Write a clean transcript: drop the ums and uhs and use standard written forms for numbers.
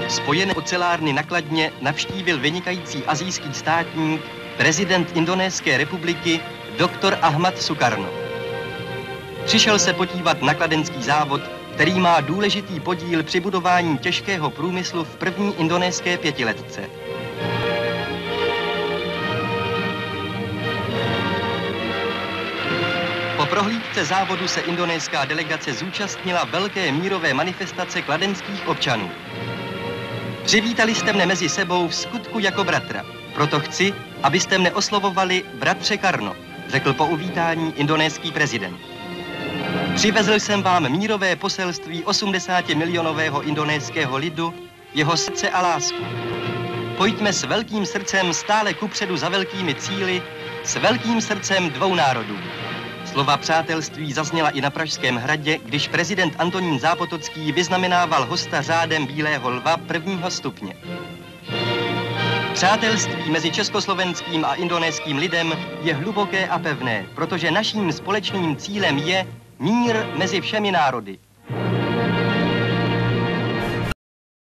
Spojené ocelárny na Kladně navštívil vynikající asijský státník, prezident Indonéské republiky, doktor Ahmad Sukarno. Přišel se podívat na kladenský závod, který má důležitý podíl při budování těžkého průmyslu v první indonéské pětiletce. Po prohlídce závodu se indonéská delegace zúčastnila velké mírové manifestace kladenských občanů. Přivítali jste mne mezi sebou v skutku jako bratra, proto chci, abyste mne oslovovali bratře Karno, řekl po uvítání indonéský prezident. Přivezl jsem vám mírové poselství 80milionového indonéského lidu, jeho srdce a lásku. Pojďme s velkým srdcem stále kupředu za velkými cíli, s velkým srdcem dvou národů. Slova přátelství zazněla i na Pražském hradě, když prezident Antonín Zápotocký vyznamenával hosta řádem Bílého lva prvního stupně. Přátelství mezi československým a indonéským lidem je hluboké a pevné, protože naším společným cílem je mír mezi všemi národy.